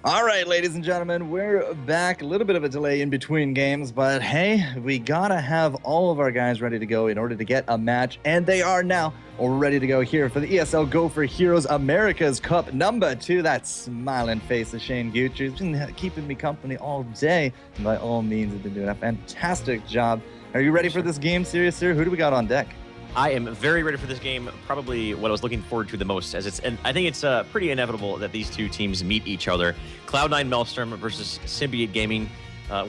All right, ladies and gentlemen, we're back. A little bit of a delay in between games, but hey, we gotta have all of our guys ready to go in order to get a match, and they are now all ready to go here for the ESL Go4Heroes Americas Cup number 2. That smiling face of Shane Gucci has been keeping me company all day, and by all means, has been doing a fantastic job. Are you ready for this game, serious sir? Who do we got on deck? I am very ready for this game. Probably what I was looking forward to the most, and I think it's pretty inevitable that these two teams meet each other. Cloud9 Maelstrom versus Symbiote Gaming,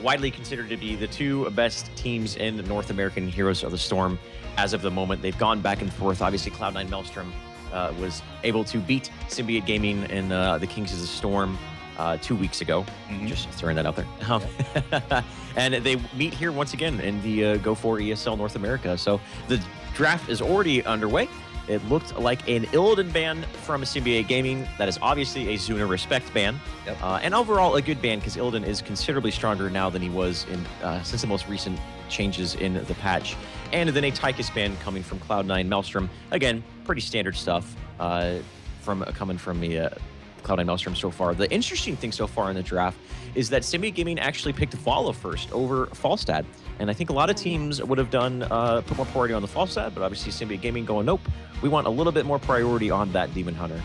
widely considered to be the two best teams in North American Heroes of the Storm as of the moment. They've gone back and forth. Obviously, Cloud9 Maelstrom was able to beat Symbiote Gaming in the Kings of the Storm 2 weeks ago. Just throwing that out there. And they meet here once again in the Go4 ESL North America. So the draft is already underway. It looked like an Illidan ban from Symbiote Gaming. That is obviously a Zuna Respect ban. Yep. And overall a good ban because Illidan is considerably stronger now than he was in since the most recent changes in the patch. And then a Tychus ban coming from Cloud9 Maelstrom. Again, pretty standard stuff coming from the Cloud9 Maelstrom so far. The interesting thing so far in the draft is that Symbiote Gaming actually picked Vala first over Falstad. And I think a lot of teams would have done put more priority on the Falstad, but obviously Symbiote Gaming going, nope, we want a little bit more priority on that Demon Hunter.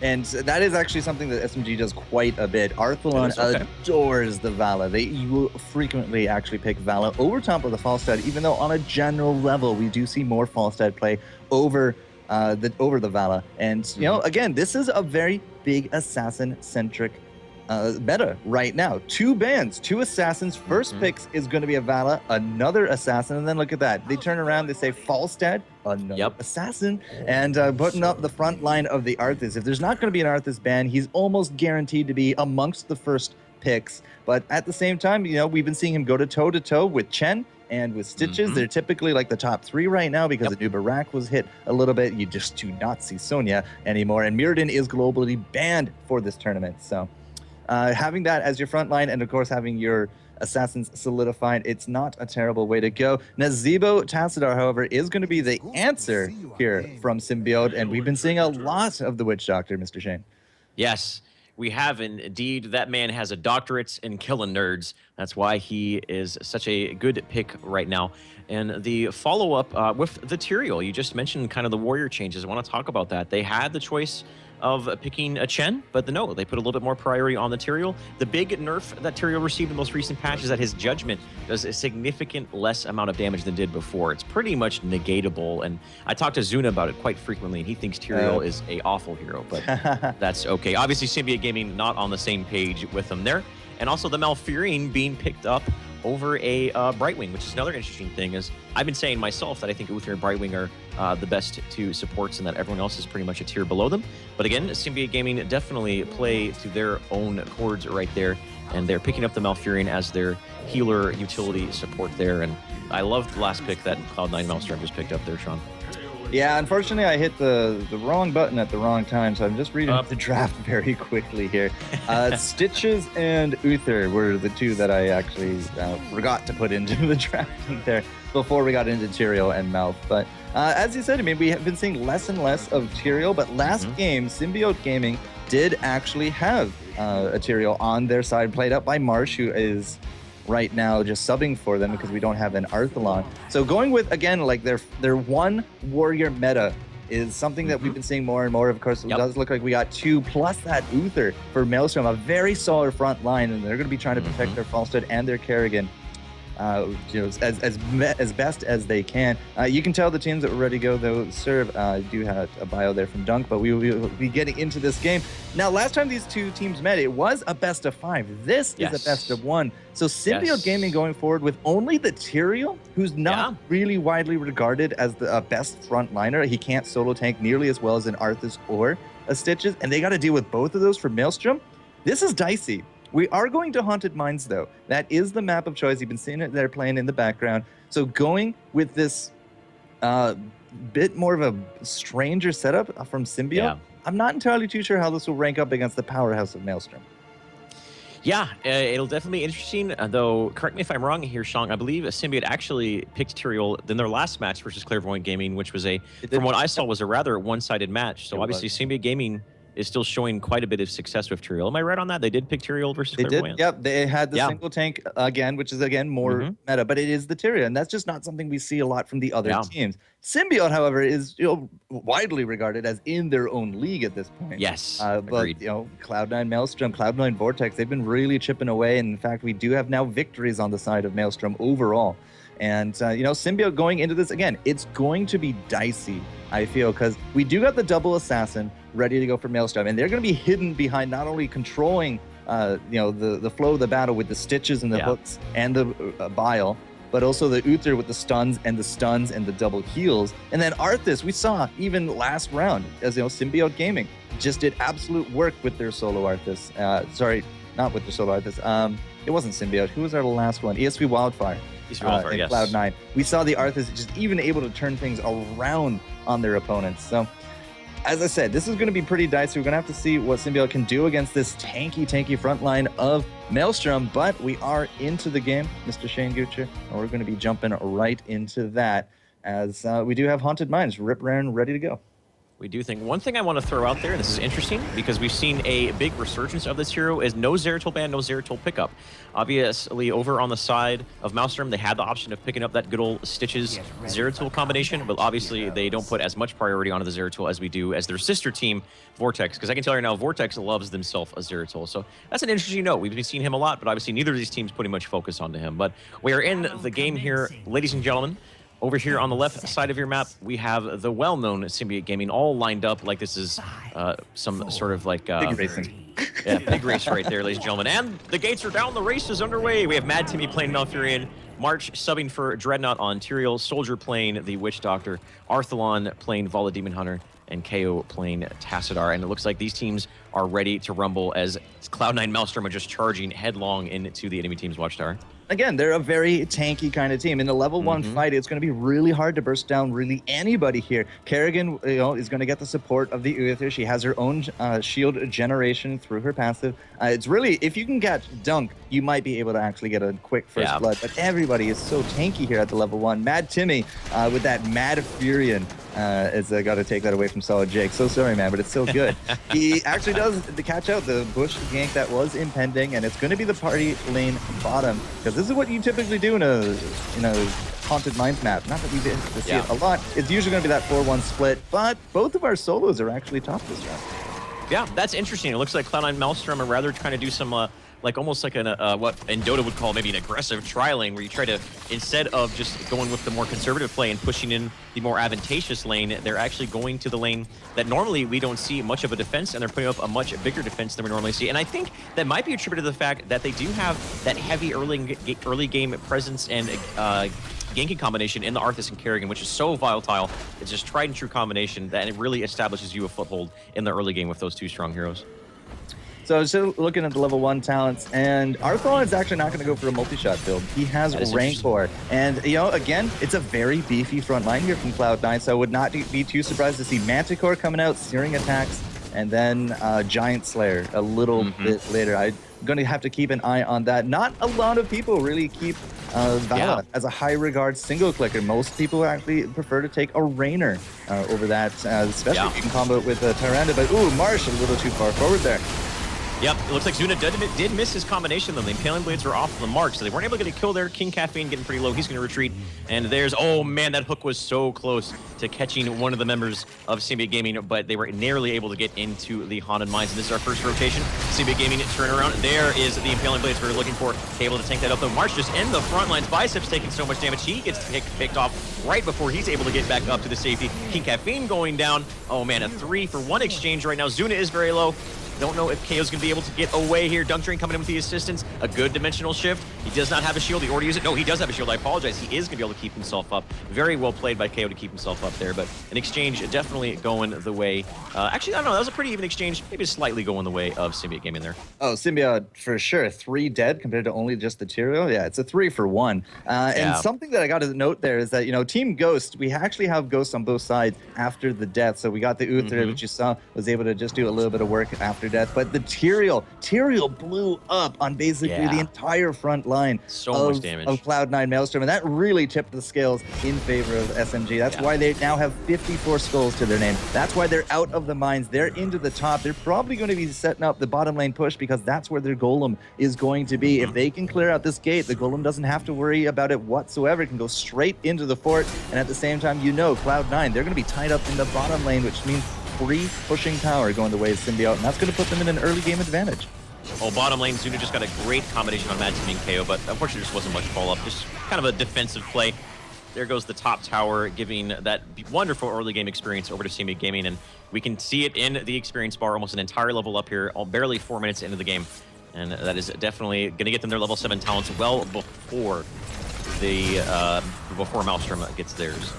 And that is actually something that SMG does quite a bit. Arthalon adores the Vala. You will frequently actually pick Vala over top of the Falstad, even though on a general level, we do see more Falstad play over the Vala. And, you know, again, this is a very big assassin-centric meta right now. 2 bans, 2 assassins. First picks is going to be a Vala, another assassin, and then look at that. They turn around, they say Falstad, another assassin, and putting up the front line of the Arthas. If there's not going to be an Arthas ban, he's almost guaranteed to be amongst the first picks. But at the same time, you know, we've been seeing him go toe-to-toe with Chen and with Stitches. They're typically like the top 3 right now because Anubarak was hit a little bit. You just do not see Sonya anymore. And Mirrodin is globally banned for this tournament. So having that as your front line and, of course, having your assassins solidified, it's not a terrible way to go. Nazebo Tassadar, however, is going to be the answer here from Symbiote. And we've been seeing a lot of the Witch Doctor, Mr. Shane. Yes. We have indeed. That man has a doctorate in killing nerds. That's why he is such a good pick right now. And the follow-up with the Tyrael, you just mentioned kind of the warrior changes. I want to talk about that. They had the choice of picking a Chen, but no, they put a little bit more priority on the Tyrael. The big nerf that Tyrael received in the most recent patch is that his judgment does a significant less amount of damage than did before. It's pretty much negatable, and I talked to Zuna about it quite frequently, and he thinks Tyrael is a awful hero, but that's okay. Obviously, Symbiote Gaming not on the same page with them there, and also the Malfurion being picked up over a Brightwing, which is another interesting thing. Is I've been saying myself that I think Uther and Brightwing are the best 2 supports and that everyone else is pretty much a tier below them. But again, Symbiote Gaming definitely play to their own chords right there, and they're picking up the Malfurion as their healer utility support there. And I loved the last pick that Cloud9 Maelstrom just picked up there, Sean. Yeah, unfortunately, I hit the wrong button at the wrong time, so I'm just reading up the draft very quickly here. Stitches and Uther were the 2 that I actually forgot to put into the draft there before we got into Tyrael and Mouth. But as you said, I mean, we have been seeing less and less of Tyrael, but last game, Symbiote Gaming did actually have a Tyrael on their side, played up by Marsh, who is right now just subbing for them because we don't have an Arthalon. So going with, again, like their one warrior meta is something that we've been seeing more and more. Of course, it does look like we got 2 plus that Uther for Maelstrom, a very solid front line, and they're going to be trying to protect their Falstad and their Kerrigan you know, as best as they can. You can tell the teams that were ready to go, though, serve do have a bio there from Dunk, but we will be getting into this game. Now, last time these 2 teams met, it was a best of 5. This is a best of 1. So Symbiote Gaming going forward with only the Tyrael, who's not really widely regarded as the best frontliner. He can't solo tank nearly as well as an Arthas or a Stitches, and they got to deal with both of those for Maelstrom. This is dicey. We are going to Haunted Mines, though. That is the map of choice. You've been seeing it there playing in the background. So going with this bit more of a stranger setup from Symbiote, I'm not entirely too sure how this will rank up against the powerhouse of Maelstrom. Yeah, it'll definitely be interesting, though, correct me if I'm wrong here, Sean, I believe Symbiote actually picked Tyrael in their last match versus Clairvoyant Gaming, which was from what I saw, was a rather one-sided match. So obviously Symbiote Gaming is still showing quite a bit of success with Tyrael. Am I right on that? They did pick Tyrael versus Clairvoyance? Yep, they had the single tank again, which is, again, more meta, but it is the Tyrael, and that's just not something we see a lot from the other teams. Symbiote, however, is widely regarded as in their own league at this point. Yes, but agreed. Cloud9 Maelstrom, Cloud9 Vortex, they've been really chipping away, and in fact, we do have now victories on the side of Maelstrom overall. And, Symbiote going into this, again, it's going to be dicey, I feel, because we do got the double assassin ready to go for Maelstrom, and they're going to be hidden behind not only controlling, the flow of the battle with the stitches and the hooks and the bile, but also the Uther with the stuns and the double heals. And then Arthas, we saw even last round, as Symbiote Gaming just did absolute work with their solo Arthas. Sorry, not with their solo Arthas. It wasn't Symbiote. Who was our last one? ESV Wildfire. Yes. Cloud9. We saw the Arthas just even able to turn things around on their opponents. So, as I said, this is going to be pretty dicey. We're going to have to see what Symbiote can do against this tanky front line of Maelstrom. But we are into the game, Mr. Shane Gucci, and we're going to be jumping right into that as we do have Haunted Minds, Rip Raren, ready to go. We do think. One thing I want to throw out there, and this is interesting, because we've seen a big resurgence of this hero, is no Zeratul ban, no Zeratul pickup. Obviously, over on the side of Maelstrom, they had the option of picking up that good old Stitches Zeratul combination, but obviously they don't put as much priority onto the Zeratul as we do as their sister team, Vortex, because I can tell you right now, Vortex loves themselves a Zeratul. So that's an interesting note. We've been seeing him a lot, but obviously neither of these teams putting much focus onto him. But we are in the game here, ladies and gentlemen. Over here on the left side of your map, we have the well-known Symbiote Gaming all lined up like this is some sort of like... big racing. Yeah, big race right there, ladies and gentlemen. And the gates are down. The race is underway. We have Mad Timmy playing Malfurion, March subbing for Dreadnought on Tyrael, Soldier playing the Witch Doctor, Arthalon playing Vala Demon Hunter, and KO playing Tassadar. And it looks like these teams are ready to rumble as Cloud9 Maelstrom are just charging headlong into the enemy team's Watchtower. Again, they're a very tanky kind of team. In a level 1 fight, it's going to be really hard to burst down really anybody here. Kerrigan, is going to get the support of the Uther. She has her own shield generation through her passive. It's really, if you can catch Dunk, you might be able to actually get a quick first blood. But everybody is so tanky here at the level 1. Mad Timmy with that Mad Furion. I got to take that away from Solid Jake. So sorry, man, but it's so good. He actually does catch out the bush gank that was impending, and it's going to be the party lane bottom, because this is what you typically do in a Haunted Minds map. Not that we did see it a lot. It's usually going to be that 4-1 split, but both of our solos are actually top this round. Yeah, that's interesting. It looks like Cloud9 Maelstrom are rather trying to do some almost like what in Dota would call maybe an aggressive tri-lane, where you try to, instead of just going with the more conservative play and pushing in the more advantageous lane, they're actually going to the lane that normally we don't see much of a defense, and they're putting up a much bigger defense than we normally see. And I think that might be attributed to the fact that they do have that heavy early game presence and ganking combination in the Arthas and Kerrigan, which is so volatile. It's just tried and true combination that it really establishes you a foothold in the early game with those two strong heroes. So still looking at the level 1 talents, and Arthalon is actually not going to go for a multi-shot build. He has Rancor, and again, it's a very beefy front line here from Cloud9, so I would not be too surprised to see Manticore coming out, searing attacks, and then Giant Slayer a little bit later. I'm going to have to keep an eye on that. Not a lot of people really keep Vala as a high regard single clicker. Most people actually prefer to take a Rainer over that, especially if you can combo it with Tyrande. But Marsh a little too far forward there. Yep, it looks like Zuna did miss his combination, though. The Impaling Blades are off the mark, so they weren't able to get a kill there. King Caffeine getting pretty low. He's going to retreat. And there's, oh man, that hook was so close to catching one of the members of Symbiote Gaming, but they were nearly able to get into the Haunted Mines. And this is our first rotation. Symbiote Gaming turn around. There is the Impaling Blades we were looking for. Able to tank that up, though. March just in the front lines. Biceps taking so much damage. He gets picked off right before he's able to get back up to the safety. King Caffeine going down. Oh man, a 3-for-1 exchange right now. Zuna is very low. Don't know if KO's going to be able to get away here. Dunk Drain coming in with the assistance. A good dimensional shift. He does not have a shield. He already used it. No, he does have a shield. I apologize. He is going to be able to keep himself up. Very well played by KO to keep himself up there. But an exchange definitely going the way. Actually, I don't know. That was a pretty even exchange. Maybe slightly going the way of Symbiote Gaming there. Oh, Symbiote for sure. 3 dead compared to only just the Tyrael. Yeah, it's a 3-for-1. And something that I got to note there is that, Team Ghost, we actually have Ghosts on both sides after the death. So we got the Uther, which you saw, was able to just do a little bit of work after after death, but the Tyrael blew up on basically the entire front line much damage of Cloud9 Maelstrom, and that really tipped the scales in favor of SMG. That's why they now have 54 skulls to their name. That's why they're out of the mines. They're into the top. They're probably going to be setting up the bottom lane push because that's where their golem is going to be. If they can clear out this gate, the golem doesn't have to worry about it whatsoever. It can go straight into the fort, and at the same time, Cloud9, they're going to be tied up in the bottom lane, which means free pushing power going the way of Symbiote, and that's going to put them in an early game advantage. Oh, bottom lane, Zuna just got a great combination on Mad Timmy and KO, but unfortunately just wasn't much follow-up. Just kind of a defensive play. There goes the top tower, giving that wonderful early game experience over to Symbiote Gaming, and we can see it in the experience bar, almost an entire level up here, barely 4 minutes into the game. And that is definitely going to get them their level 7 talents well before before Maelstrom gets theirs.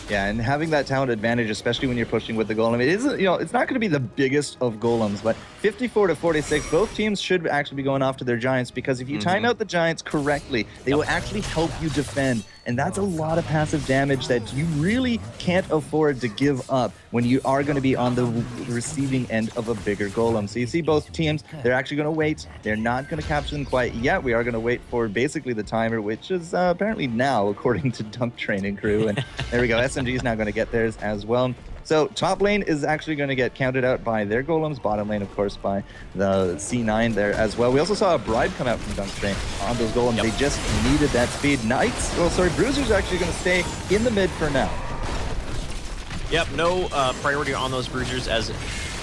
Yeah, and having that talent advantage, especially when you're pushing with the golem, it isn't, it's not going to be the biggest of golems, but 54 to 46, both teams should actually be going off to their giants, because if you time out the giants correctly, they will actually help you defend. And that's a lot of passive damage that you really can't afford to give up when you are going to be on the receiving end of a bigger golem. So you see both teams, they're actually going to wait. They're not going to capture them quite yet. We are going to wait for basically the timer, which is apparently now, according to Dunk Training Crew. And there we go. SMG is now going to get theirs as well. So top lane is actually going to get counted out by their golems. Bottom lane, of course, by the C9 there as well. We also saw a bribe come out from Dunk Train on those golems. They just needed that speed. Bruiser's actually going to stay in the mid for now. Yep, no priority on those Bruisers, as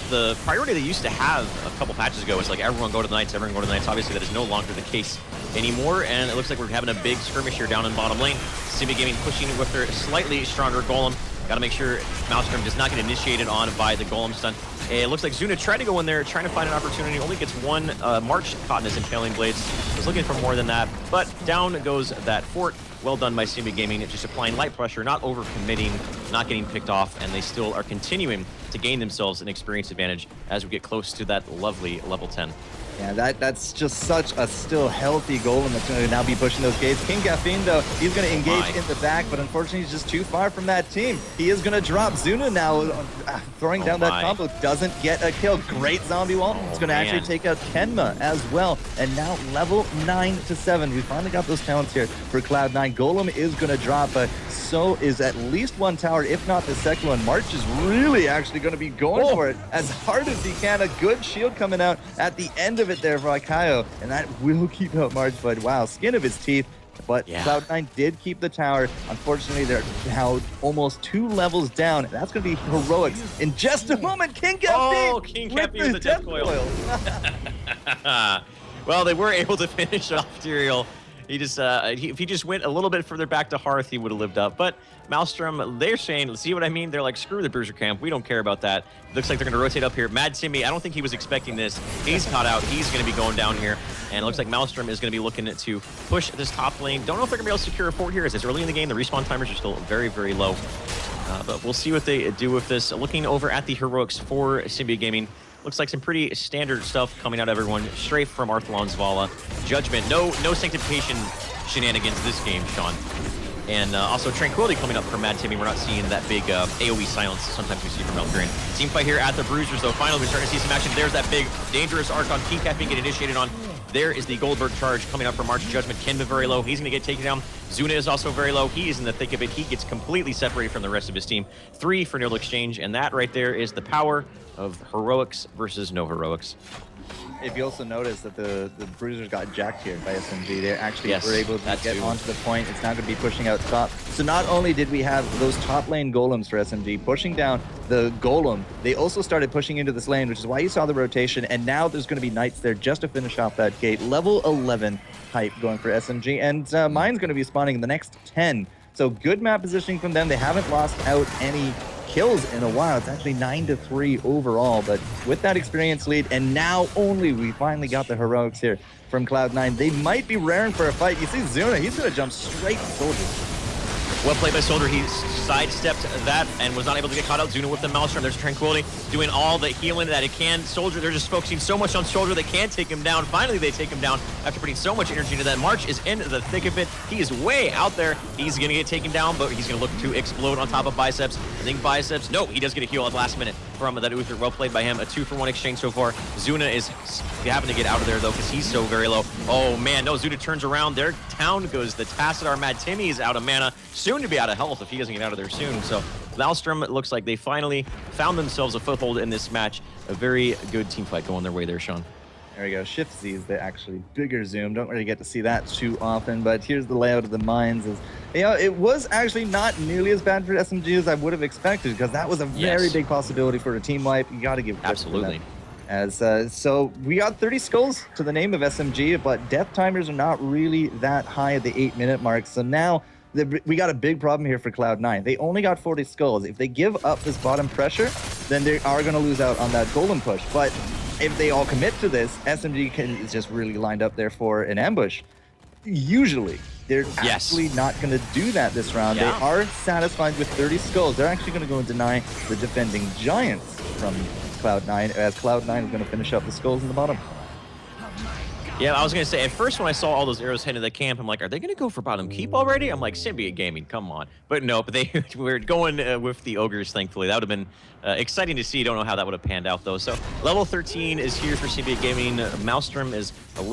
the priority they used to have a couple patches ago was like everyone go to the Knights, everyone go to the Knights. Obviously, that is no longer the case anymore, and it looks like we're having a big skirmish here down in bottom lane. Symbiote Gaming pushing with their slightly stronger golem. Got to make sure Maelstrom does not get initiated on by the golem stun. It looks like Zuna tried to go in there, trying to find an opportunity. Only gets one March caught in his impaling blades. Was looking for more than that, but down goes that fort. Well done by Symbiote Gaming, just applying light pressure, not over-committing, not getting picked off, and they still are continuing to gain themselves an experience advantage as we get close to that lovely level 10. Yeah, that's just such a still healthy golem that's going to now be pushing those gates. King Caffeine, though, he's going to engage in the back, but unfortunately he's just too far from that team. He is going to drop. Zuna now throwing down that combo, doesn't get a kill. Great zombie wall. It's going to actually take out Kenma as well. And now level 9 to 7. We finally got those talents here for Cloud9. Golem is going to drop, but so is at least one tower, if not the second one. March is really actually going to be going for it as hard as he can. A good shield coming out at the end of it there for Akayo, and that will keep out March, but wow, skin of his teeth. But Cloud9 did keep the tower. Unfortunately, they're now almost 2 levels down. That's going to be heroics in just a moment. King Caffeine! Oh, King Caffeine with the death coil. Well, they were able to finish off Tyrael. He just, if he just went a little bit further back to Hearth, he would have lived up. But Maelstrom, they're saying, see what I mean? They're like, screw the Bruiser camp. We don't care about that. Looks like they're going to rotate up here. Mad Timmy, I don't think he was expecting this. He's caught out. He's going to be going down here. And it looks like Maelstrom is going to be looking to push this top lane. Don't know if they're going to be able to secure a fort here, as it's early in the game. The respawn timers are still very, very low. But we'll see what they do with this. Looking over at the heroics for Symbiote Gaming. Looks like some pretty standard stuff coming out of everyone, straight from Arthalon's Vala. Judgment, no sanctification shenanigans this game, Sean. And also Tranquility coming up from Mad Timmy. We're not seeing that big AoE silence sometimes we see from Melgrin. Team fight here at the Bruisers, though. Finally, we're starting to see some action. There's that big, dangerous arc on King Caffeine get initiated on. There is the Goldberg charge coming up from March Judgment. Kenma very low. He's going to get taken down. Zuna is also very low. He is in the thick of it. He gets completely separated from the rest of his team. 3 for no exchange, and that right there is the power of heroics versus no heroics. If you also notice that the Bruisers got jacked here by SMG, they actually were able to get onto the point. It's now going to be pushing out top. So not only did we have those top lane golems for SMG pushing down the golem, they also started pushing into this lane, which is why you saw the rotation. And now there's going to be Knights there just to finish off that gate. Level 11 hype going for SMG, and mine's going to be spawning in the next 10. So good map positioning from them. They haven't lost out any kills in a while. It's actually 9-3 overall, but with that experience lead, and now only we finally got the heroics here from Cloud9. They might be raring for a fight. You see Zuna, he's going to jump straight to Soldier. Well played by Soldier. He sidestepped that and was not able to get caught out. Zuna with the Maelstrom. There's Tranquility doing all the healing that it can. Soldier, they're just focusing so much on Soldier, they can't take him down. Finally, they take him down after putting so much energy into that. March is in the thick of it. He is way out there. He's going to get taken down, but he's going to look to explode on top of Biceps. I think Biceps, no, he does get a heal at the last minute from that Uther. Well played by him. A 2-for-1 exchange so far. Zuna is having to get out of there, though, because he's so very low. Oh, man. No, Zuna turns around. There down goes the Tassadar. Mad Timmy is out of mana. Soon to be out of health if he doesn't get out of there soon. So Maelstrom, it looks like they finally found themselves a foothold in this match. A very good team fight going their way there, Sean. There we go. Shift Z is the actually bigger zoom. Don't really get to see that too often, but here's the layout of the mines. It was actually not nearly as bad for SMG as I would have expected, because that was a very big possibility for a team wipe. You got to give credit for that. As so we got 30 skulls to the name of SMG, but death timers are not really that high at the 8-minute mark. So now we got a big problem here for Cloud9. They only got 40 skulls. If they give up this bottom pressure, then they are going to lose out on that golem push. But if they all commit to this, SMG is just really lined up there for an ambush. Usually, they're actually not going to do that this round. They are satisfied with 30 skulls. They're actually going to go and deny the defending giants from Cloud9, as Cloud9 is going to finish up the skulls in the bottom. Yeah, I was going to say, at first when I saw all those arrows heading to the camp, I'm like, are they going to go for bottom keep already? I'm like, Symbiote Gaming, come on. But no, but they were going with the ogres, thankfully. That would have been exciting to see. Don't know how that would have panned out, though. So level 13 is here for Symbiote Gaming. Maelstrom is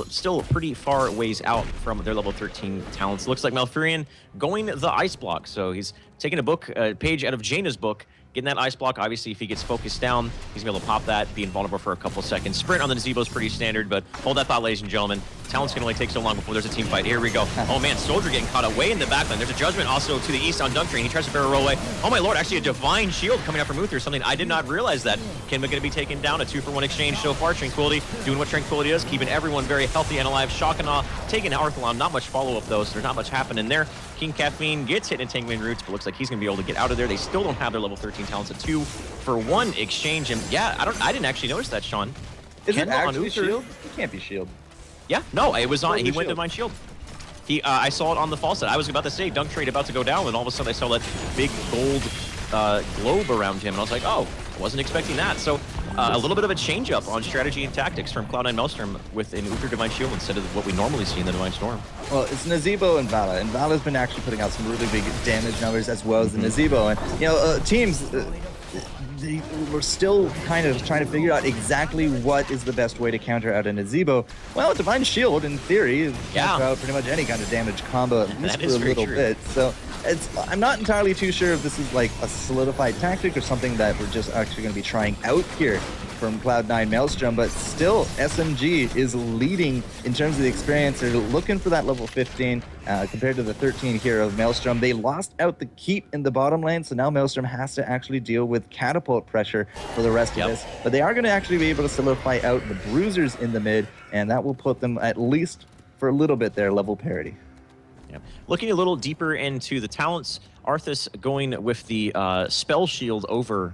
still pretty far ways out from their level 13 talents. Looks like Malfurion going the ice block. So he's taking a page out of Jaina's book, getting that ice block. Obviously, if he gets focused down, he's going to be able to pop that, being vulnerable for a couple seconds. Sprint on the Nazebo is pretty standard, but hold that thought, ladies and gentlemen. Talents can only take so long before there's a team fight. Here we go. Oh, man, Soldier getting caught away in the backline. There's a Judgment also to the east on Dunk Train. He tries to barrel roll away. Oh, my lord, actually a Divine Shield coming out from Uther, something I did not realize that. Kenma going to be taken down. A 2-for-1 exchange so far. Tranquility doing what Tranquility does, keeping everyone very healthy and alive. Shock and Awe taking Arthalon. Not much follow-up, though, so there's not much happening there. King Caffeine gets hit in Entangling Roots, but looks like he's going to be able to get out of there. They still don't have their level 13 talents. A 2-for-1 exchange. And yeah, I didn't actually notice that, Sean. Is it actually shield? It can't be shield. Yeah, no, it was on. He went Divine Shield. I saw it on the fall side. I was about to say Dunk Trade about to go down, and all of a sudden I saw that big gold globe around him, and I was like, oh, I wasn't expecting that. So a little bit of a change up on strategy and tactics from Cloud9 Maelstrom with an Uther Divine Shield instead of what we normally see in the Divine Storm. Well, it's Nazebo and Vala, and Vala's been actually putting out some really big damage numbers as well as the Nazebo. And teams. We're still kind of trying to figure out exactly what is the best way to counter out a Nazebo. Well, Divine Shield, in theory, counter out pretty much any kind of damage combo, at least for a little bit. So I'm not entirely too sure if this is like a solidified tactic or something that we're just actually going to be trying out here from Cloud9 Maelstrom, but still SMG is leading in terms of the experience. They're looking for that level 15 compared to the 13 here of Maelstrom. They lost out the keep in the bottom lane, so now Maelstrom has to actually deal with catapult pressure for the rest of this. But they are going to actually be able to solidify out the bruisers in the mid, and that will put them at least for a little bit there level parity. Looking a little deeper into the talents, Arthas going with the spell shield over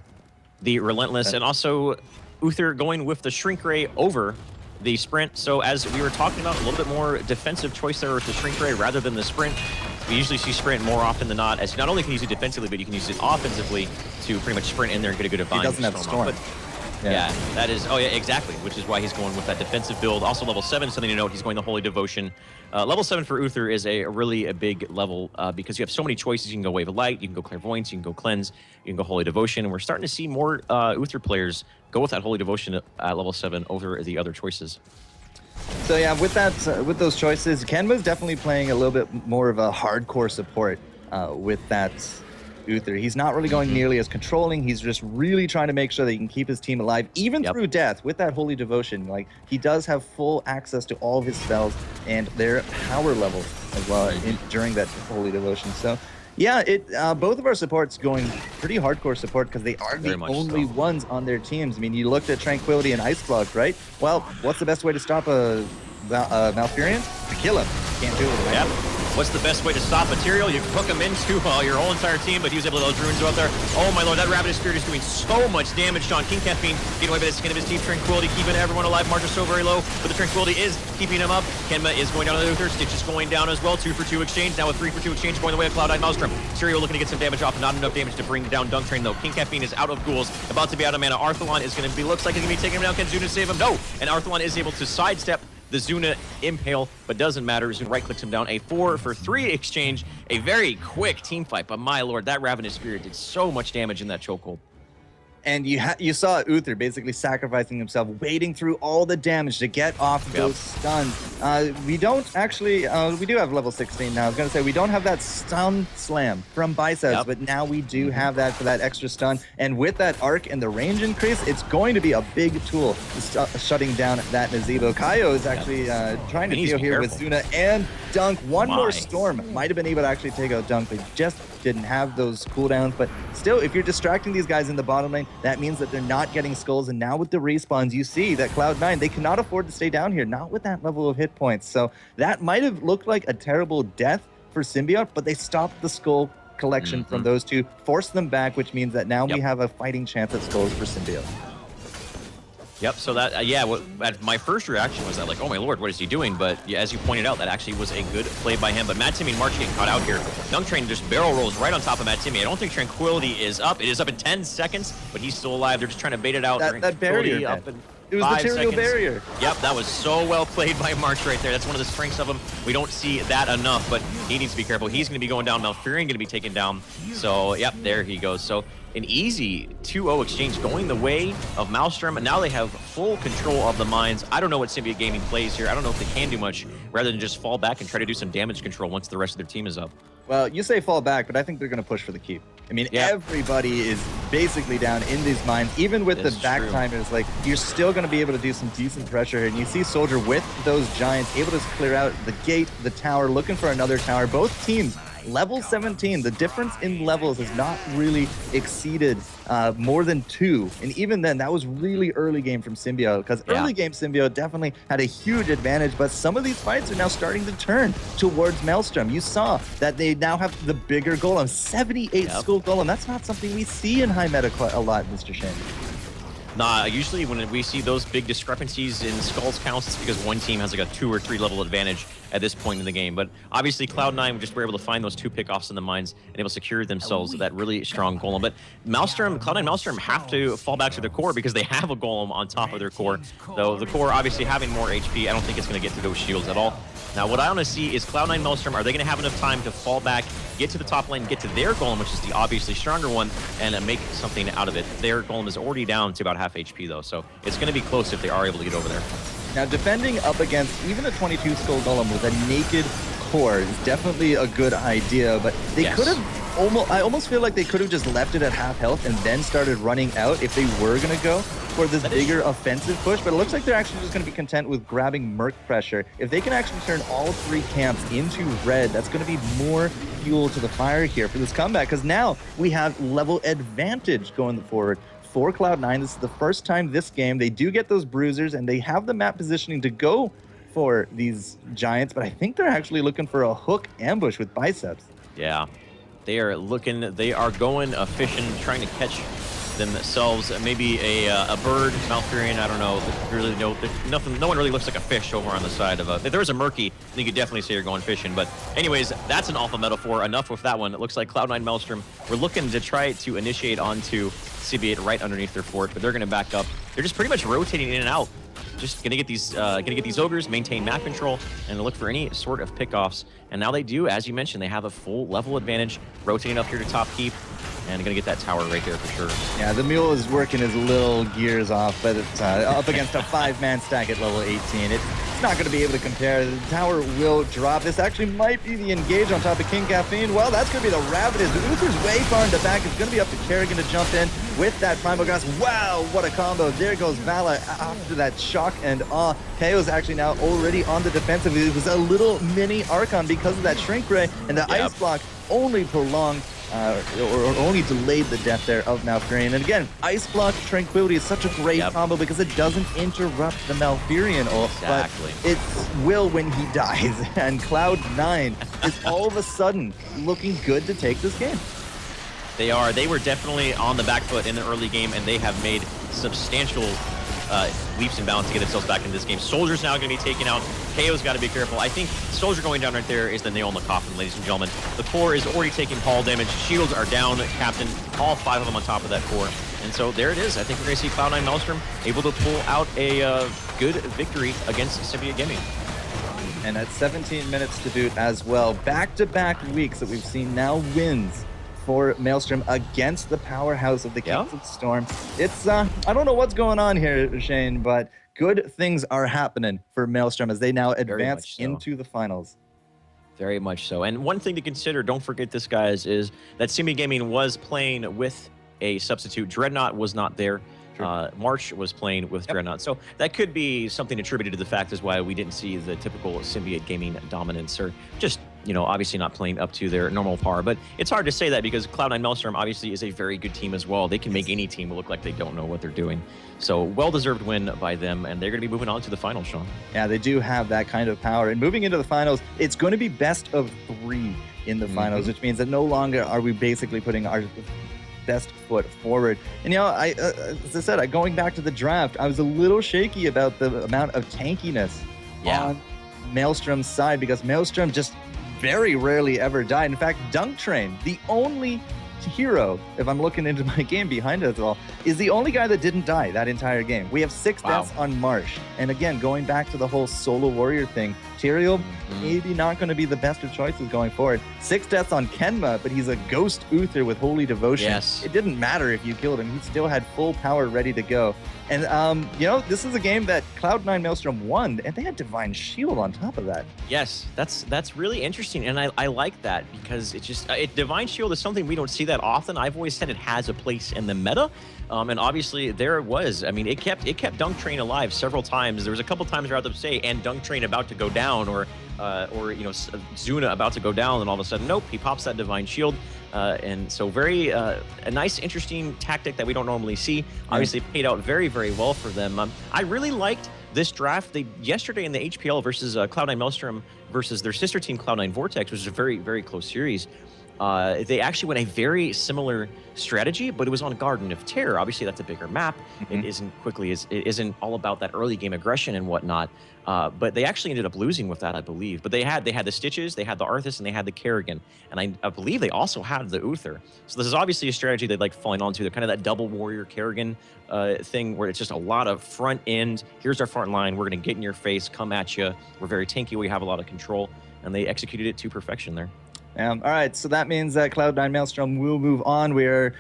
the Relentless, and also Uther going with the Shrink Ray over the Sprint. So as we were talking about, a little bit more defensive choice there with the Shrink Ray rather than the Sprint. We usually see Sprint more often than not, as not only can you use it defensively, but you can use it offensively to pretty much sprint in there and get a good Divine. He doesn't have Storm. Yeah, that is, oh yeah, exactly, which is why he's going with that defensive build. Also level 7, something to note, he's going the Holy Devotion. Level 7 for Uther is a really big level because you have so many choices. You can go Wave of Light, you can go Clairvoyance, you can go Cleanse, you can go Holy Devotion, and we're starting to see more Uther players go with that Holy Devotion at level 7 over the other choices. So yeah, with that, with those choices, Kenma's definitely playing a little bit more of a hardcore support with that Uther. He's not really going nearly as controlling. He's just really trying to make sure that he can keep his team alive, even through death, with that Holy Devotion. Like, he does have full access to all of his spells and their power level as well during that Holy Devotion. So yeah, both of our supports going pretty hardcore support because they are the only ones on their teams. I mean, you looked at Tranquility and Ice Block, right? Well, what's the best way to stop a Malfurion? To kill him. Can't do it. Yep. What's the best way to stop material? You hook him into your whole entire team, but he was able to let those runes go out there. Oh my lord, that Ravenous Spirit is doing so much damage. Sean, King Caffeine getting away by the skin of his teeth. Tranquility keeping everyone alive. March is so very low, but the Tranquility is keeping him up. Kenma is going down to the Uther. Stitch is going down as well. 2-for-2 exchange. Now a 3-for-2 exchange going the way of Cloud9 Maelstrom. Syrio looking to get some damage off. Not enough damage to bring down Dunk Train though. King Caffeine is out of ghouls, about to be out of mana. Arthalon is going to be, looks like he's going to be taking him down. Can Zuna save him? No! And Arthalon is able to sidestep the Zuna impale, but doesn't matter. Zuna right-clicks him down. A 4-for-3 exchange. A very quick team fight, but my lord, that Ravenous Spirit did so much damage in that chokehold. And you saw Uther basically sacrificing himself, wading through all the damage to get off those stuns. We don't actually, we do have level 16 now. I was going to say, we don't have that stun slam from Biceps, but now we do have that for that extra stun. And with that arc and the range increase, it's going to be a big tool shutting down that Nazebo. Kaio is actually trying to deal here with Zuna and Dunk. One more storm. Might have been able to actually take out Dunk, but just didn't have those cooldowns. But still, if you're distracting these guys in the bottom lane, that means that they're not getting skulls. And now with the respawns, you see that Cloud9, they cannot afford to stay down here, not with that level of hit points. So that might have looked like a terrible death for Symbiote, but they stopped the skull collection from those two, forced them back, which means that now we have a fighting chance at skulls for Symbiote. So that, my first reaction was that, like, oh my lord, what is he doing? But as you pointed out, that actually was a good play by him. But Mad Timmy and March getting caught out here. Dunk Train just barrel rolls right on top of Mad Timmy. I don't think Tranquility is up. It is up in 10 seconds, but he's still alive. They're just trying to bait it out. That barrier, up in it was the material barrier. Yep, that was so well played by March right there. That's one of the strengths of him. We don't see that enough, but he needs to be careful. He's going to be going down. Malfurion going to be taken down. So, yep, there he goes. So an easy 2-0 exchange going the way of Maelstrom, and now they have full control of the mines. I don't know what Symbiote Gaming plays here. I don't know if they can do much rather than just fall back and try to do some damage control once the rest of their team is up. Well, you say fall back, but I think they're going to push for the keep. I mean, everybody is basically down in these mines. Even with the back timers, like, you're still going to be able to do some decent pressure here. And you see Soldier with those giants able to clear out the gate, the tower, looking for another tower. Both teams level 17. The difference in levels has not really exceeded more than 2. And even then, that was really early game from Symbiote, because early game Symbiote definitely had a huge advantage, but some of these fights are now starting to turn towards Maelstrom. You saw that they now have the bigger golem, 78 skull golem. That's not something we see in high meta a lot, Mr. Shane. Nah, usually when we see those big discrepancies in skulls counts, it's because one team has like a 2 or 3 level advantage at this point in the game. But obviously Cloud9 just were able to find those 2 pickoffs in the mines and able to secure themselves that really strong golem. But Cloud9 Maelstrom have to fall back to their core because they have a golem on top of their core. Though the core obviously having more HP, I don't think it's going to get to those shields at all. Now, what I want to see is Cloud9 Maelstrom, are they going to have enough time to fall back, get to the top lane, get to their golem, which is the obviously stronger one, and make something out of it? Their golem is already down to about half HP, though, so it's going to be close if they are able to get over there. Now, defending up against even a 22 skull golem with a naked core is definitely a good idea, but they could have I almost feel like they could have just left it at half health and then started running out if they were going to go for this bigger offensive push, but it looks like they're actually just going to be content with grabbing Merc pressure. If they can actually turn all 3 camps into red, that's going to be more fuel to the fire here for this comeback, because now we have level advantage going forward. For Cloud9, this is the first time this game they do get those bruisers, and they have the map positioning to go for these giants, but I think they're actually looking for a hook ambush with Biceps. Yeah, they are going fishing, trying to catch themselves maybe a bird, Malfurion, I don't know. Really, no one really looks like a fish over on the side of if there was a Murky, then you could definitely say you're going fishing. But anyways, that's an alpha metaphor. Enough with that one. It looks like Cloud9 Maelstrom, we're looking to try to initiate onto Symbiote right underneath their fort, but they're going to back up. They're just pretty much rotating in and out. Just gonna get these ogres, maintain map control, and look for any sort of pickoffs. And now they do, as you mentioned, they have a full level advantage, rotating up here to top keep, and gonna get that tower right there for sure. Yeah, the mule is working his little gears off, but it's up against a 5-man stack at level 18. It's not gonna be able to compare. The tower will drop. This actually might be the engage on top of King Caffeine. Well, that's gonna be the Ravenous. Uther's way far in the back. It's gonna be up to Kerrigan to jump in with that Primal Grass. Wow, what a combo. There goes Vala after that shock and awe. KO's actually now already on the defensive. It was a little mini Archon because of that Shrink Ray, and the Ice Block only prolonged or only delayed the death there of Malfurion. And again, Ice Block Tranquility is such a great combo because it doesn't interrupt the Malfurion ult, but it will when he dies. And Cloud9 is all of a sudden looking good to take this game. They are. They were definitely on the back foot in the early game, and they have made substantial leaps and bounds to get themselves back into this game. Soldier's now going to be taken out. KO's got to be careful. I think Soldier going down right there is the nail in the coffin, ladies and gentlemen. The core is already taking fall damage. Shields are down, Captain. All 5 of them on top of that core. And so there it is. I think we're going to see Cloud9 Maelstrom able to pull out a good victory against Symbiote Gaming. And at 17 minutes to boot as well. Back-to-back weeks that we've seen now wins for Maelstrom against the powerhouse of the Kings of Storm. It's, I don't know what's going on here, Shane, but good things are happening for Maelstrom as they now advance into the finals. Very much so. And one thing to consider, don't forget this, guys, is that Symbiote Gaming was playing with a substitute. Dreadnought was not there. March was playing with Dreadnought. So that could be something attributed to the fact as why we didn't see the typical Symbiote Gaming dominance, or just, you know, obviously not playing up to their normal par. But it's hard to say that because Cloud9 Maelstrom obviously is a very good team as well. They can make any team look like they don't know what they're doing. So well-deserved win by them, and they're going to be moving on to the finals, Sean. Yeah, they do have that kind of power. And moving into the finals, it's going to be best of 3 in the finals, which means that no longer are we basically putting our best foot forward. And, you know, as I said, going back to the draft, I was a little shaky about the amount of tankiness on Maelstrom's side, because Maelstrom just very rarely ever died. In fact, Dunk Train, the only hero, if I'm looking into my game behind it as well, is the only guy that didn't die that entire game. We have 6 deaths on Marsh. And again, going back to the whole solo warrior thing, Tyrael maybe not going to be the best of choices going forward. 6 deaths on Kenma, but he's a ghost Uther with Holy Devotion. It didn't matter if you killed him. He still had full power ready to go. And, you know, this is a game that Cloud9 Maelstrom won, and they had Divine Shield on top of that. Yes, that's really interesting, and I like that, because it's just Divine Shield is something we don't see that often. I've always said it has a place in the meta, and obviously there it was. I mean, it kept Dunk Train alive several times. There was a couple times where I had to say, and Dunk Train about to go down, or you know, Zuna about to go down, and all of a sudden, nope, he pops that Divine Shield. And so very a nice, interesting tactic that we don't normally see. Obviously, it paid out very, very well for them. I really liked this draft. Yesterday in the HPL versus Cloud9 Maelstrom versus their sister team Cloud9 Vortex, which was a very, very close series. They actually went a very similar strategy, but it was on Garden of Terror. Obviously, that's a bigger map. It isn't all about that early game aggression and whatnot. But they actually ended up losing with that, I believe. But they had the Stitches, they had the Arthas, and they had the Kerrigan. And I believe they also had the Uther. So this is obviously a strategy they like falling onto. They're kind of that double warrior Kerrigan thing where it's just a lot of front end. Here's our front line. We're going to get in your face, come at you. We're very tanky. We have a lot of control. And they executed it to perfection there. All right, so that means that Cloud9 Maelstrom will move on. We're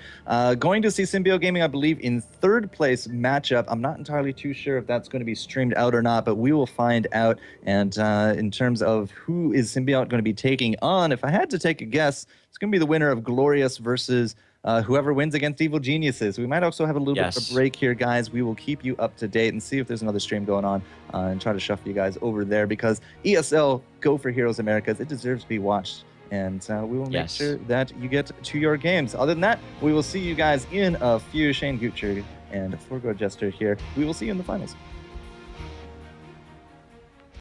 going to see Symbiote Gaming, I believe, in 3rd place matchup. I'm not entirely too sure if that's going to be streamed out or not, but we will find out. And in terms of who is Symbiote going to be taking on, if I had to take a guess, it's going to be the winner of Glorious versus whoever wins against Evil Geniuses. We might also have a little bit of a break here, guys. We will keep you up to date and see if there's another stream going on and try to shuffle you guys over there, because ESL Go4Heroes Americas, it deserves to be watched. And we will make sure that you get to your games. Other than that, we will see you guys in a few. Shane Gutcher and FourCourtJester here. We will see you in the finals.